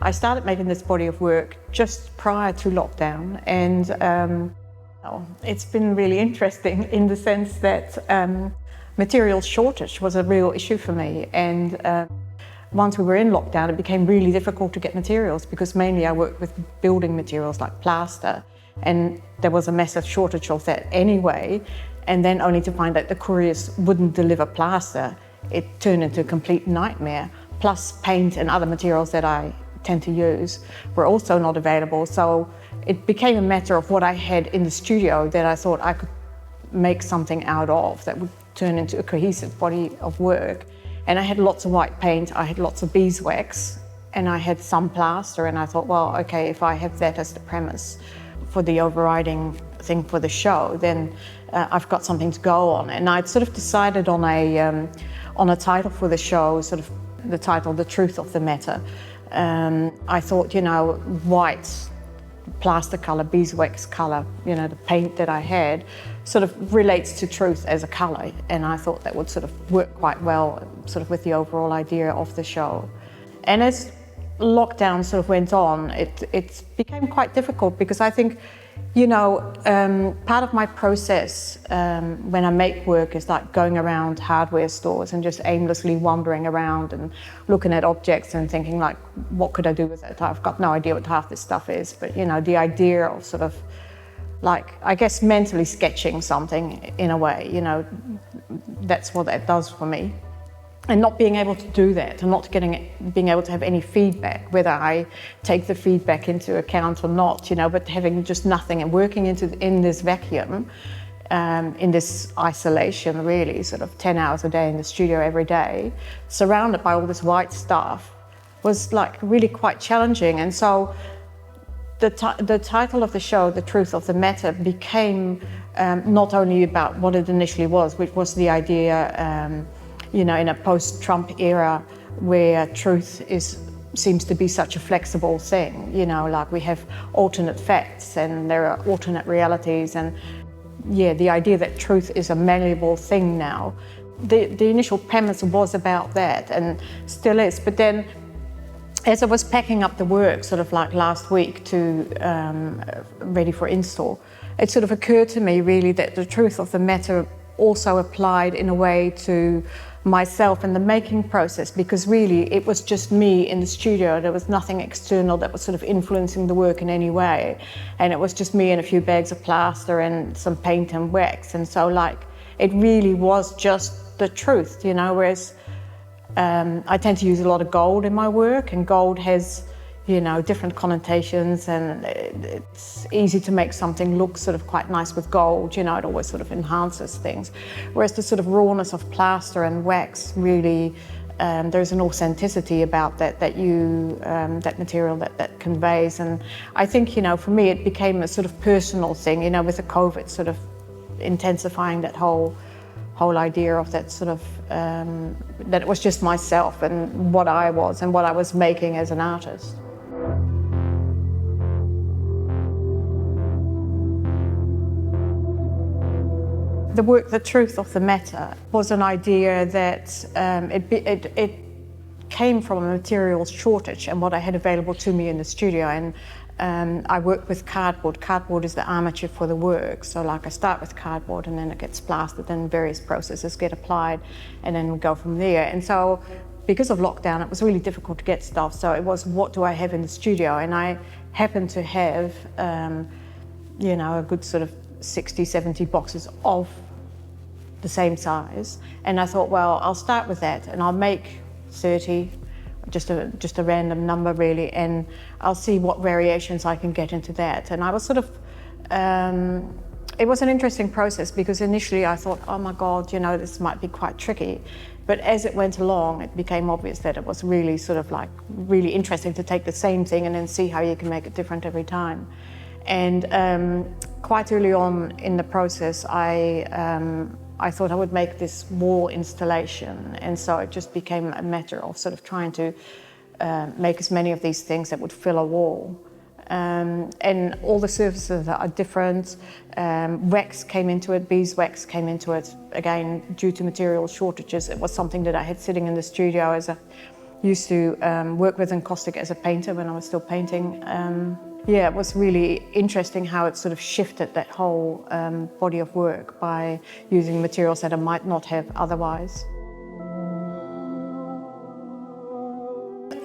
I started making this body of work just prior to lockdown, and it's been really interesting in the sense that material shortage was a real issue for me, and once we were in lockdown it became really difficult to get materials, because mainly I worked with building materials like plaster, and there was a massive shortage of that anyway, and then only to find that the couriers wouldn't deliver plaster, it turned into a complete nightmare. Plus paint and other materials that I tend to use were also not available, so it became a matter of what I had in the studio that I thought I could make something out of that would turn into a cohesive body of work. And I had lots of white paint, I had lots of beeswax, and I had some plaster, and I thought, well, okay, if I have that as the premise for the overriding thing for the show, then I've got something to go on. And I'd sort of decided on a title for the show, sort of the title, The Truth of the Matter. I thought, white, plaster colour, beeswax colour, the paint that I had sort of relates to truth as a colour, and I thought that would sort of work quite well sort of with the overall idea of the show. And as lockdown sort of went on, it became quite difficult, because I think, part of my process when I make work is like going around hardware stores and just aimlessly wandering around and looking at objects and thinking like, what could I do with it? I've got no idea what half this stuff is, but the idea of sort of like, I guess, mentally sketching something in a way, that's what that does for me. And not being able to do that, and not being able to have any feedback, whether I take the feedback into account or not, but having just nothing and working in this vacuum, in this isolation, really, sort of 10 hours a day in the studio every day, surrounded by all this white stuff, was like really quite challenging. And so the title of the show, The Truth of the Matter, became not only about what it initially was, which was the idea, in a post-Trump era where truth seems to be such a flexible thing, like we have alternate facts and there are alternate realities, and the idea that truth is a malleable thing now. The initial premise was about that, and still is, but then as I was packing up the work sort of like last week to ready for install, it sort of occurred to me really that the truth of the matter also applied in a way to myself and the making process, because really it was just me in the studio. There was nothing external that was sort of influencing the work in any way, and it was just me and a few bags of plaster and some paint and wax, and so like it really was just the truth, whereas I tend to use a lot of gold in my work, and gold has different connotations, and it's easy to make something look sort of quite nice with gold, it always sort of enhances things. Whereas the sort of rawness of plaster and wax, really, there's an authenticity about that that material that conveys. And I think, for me, it became a sort of personal thing, with the COVID sort of intensifying that whole idea of that sort of, that it was just myself and what I was and what I was making as an artist. The work, The Truth of the Matter, was an idea that it came from a materials shortage and what I had available to me in the studio. And I worked with cardboard. Cardboard is the armature for the work. So like I start with cardboard and then it gets plastered, then various processes get applied, and then we go from there. And so because of lockdown, it was really difficult to get stuff. So it was, what do I have in the studio? And I happened to have, a good sort of 60, 70 boxes of the same size. And I thought, well, I'll start with that and I'll make 30, just a random number really, and I'll see what variations I can get into that. And I was sort of, it was an interesting process, because initially I thought, oh my God, this might be quite tricky. But as it went along, it became obvious that it was really sort of like really interesting to take the same thing and then see how you can make it different every time. And quite early on in the process, I thought I would make this wall installation, and so it just became a matter of sort of trying to make as many of these things that would fill a wall. And all the surfaces are different. Wax came into it, beeswax came into it. Again, due to material shortages, it was something that I had sitting in the studio as a used to work with encaustic as a painter when I was still painting. Yeah, it was really interesting how it sort of shifted that whole body of work by using materials that I might not have otherwise.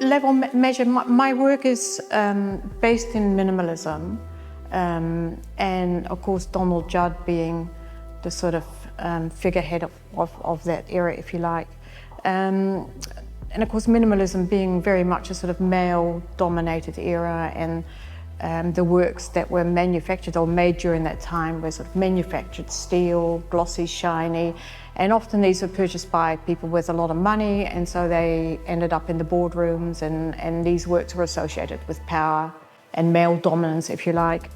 Level measure, my work is based in minimalism, and of course Donald Judd being the sort of figurehead of that era, if you like. And of course minimalism being very much a sort of male-dominated era, and the works that were manufactured or made during that time were sort of manufactured steel, glossy, shiny, and often these were purchased by people with a lot of money, and so they ended up in the boardrooms, and these works were associated with power and male dominance, if you like.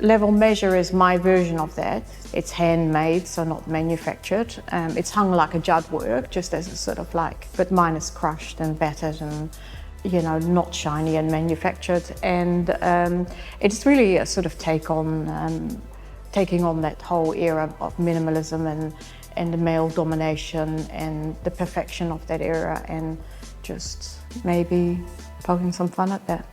Level measure is my version of that. It's handmade, so not manufactured. It's hung like a Judd work, just as a sort of like, but mine is crushed and battered and, you know, not shiny and manufactured. And it's really a sort of taking on that whole era of minimalism and the male domination and the perfection of that era, and just maybe poking some fun at that.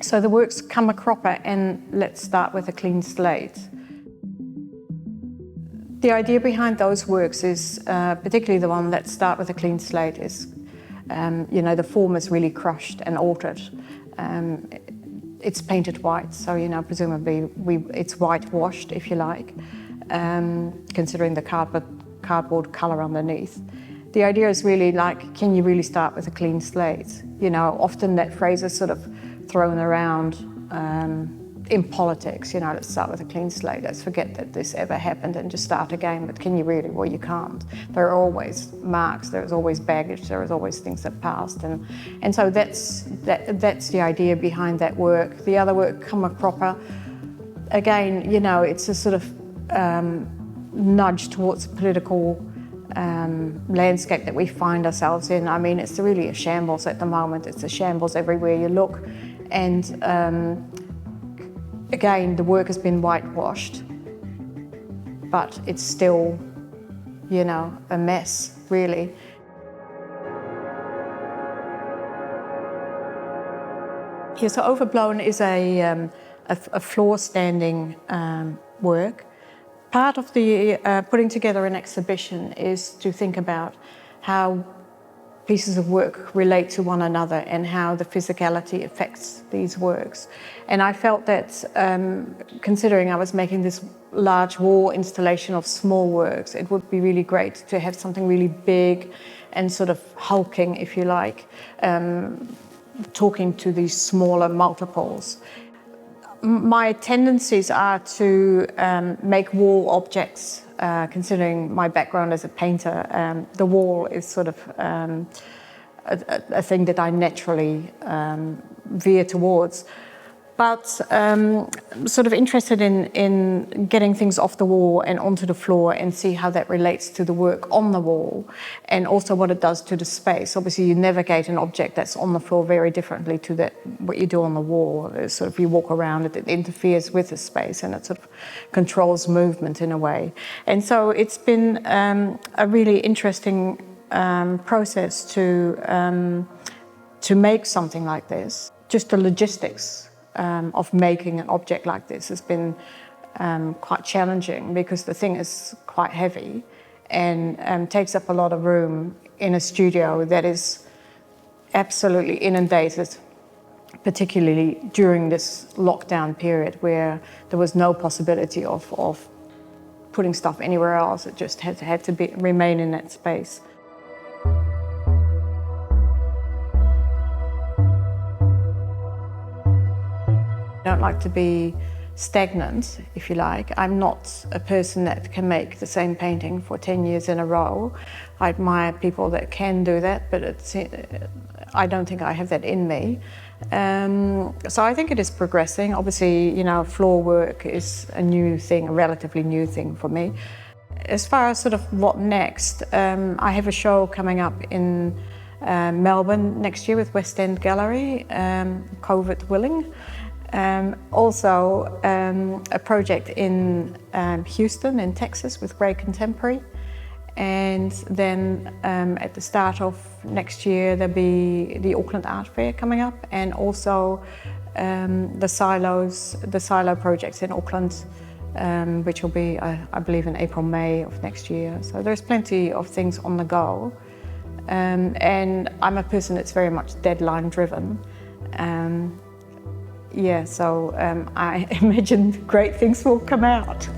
So the works Come a Cropper and Let's Start with a Clean Slate. The idea behind those works is, particularly the one Let's Start with a Clean Slate, is, you know, the form is really crushed and altered. It's painted white, so, you know, presumably it's whitewashed, if you like, considering the cardboard colour underneath. The idea is really like, can you really start with a clean slate? You know, often that phrase is sort of thrown around in politics, you know, let's start with a clean slate, let's forget that this ever happened and just start again. But can you really? Well, you can't. There are always marks, there is always baggage, there is always things that passed, and so that's the idea behind that work. The other work, Come a Cropper, again, you know, it's a sort of nudge towards the political landscape that we find ourselves in. I mean, it's really a shambles at the moment. It's a shambles everywhere you look, and again, the work has been whitewashed, but it's still, you know, a mess, really. Yeah, so Overblown is a floor standing work. Part of the putting together an exhibition is to think about how pieces of work relate to one another and how the physicality affects these works. And I felt that, considering I was making this large wall installation of small works, it would be really great to have something really big and sort of hulking, if you like, talking to these smaller multiples. My tendencies are to make wall objects, considering my background as a painter. The wall is sort of a thing that I naturally veer towards. But sort of interested in getting things off the wall and onto the floor and see how that relates to the work on the wall and also what it does to the space. Obviously, you navigate an object that's on the floor very differently to what you do on the wall. It's sort of you walk around it interferes with the space and it sort of controls movement in a way. And so it's been a really interesting process to make something like this. Just the logistics of making an object like this has been quite challenging because the thing is quite heavy and takes up a lot of room in a studio that is absolutely inundated, particularly during this lockdown period where there was no possibility of putting stuff anywhere else. It just had to remain in that space. I don't like to be stagnant, if you like. I'm not a person that can make the same painting for 10 years in a row. I admire people that can do that, but I don't think I have that in me. So I think it is progressing. Obviously, you know, floor work is a new thing, a relatively new thing for me. As far as sort of what next, I have a show coming up in Melbourne next year with West End Gallery, COVID willing. Also a project in Houston in Texas with Grey Contemporary. And then at the start of next year there'll be the Auckland Art Fair coming up, and also the silo projects in Auckland, which will be I believe in April, May of next year. So there's plenty of things on the go, and I'm a person that's very much deadline driven. So I imagine great things will come out.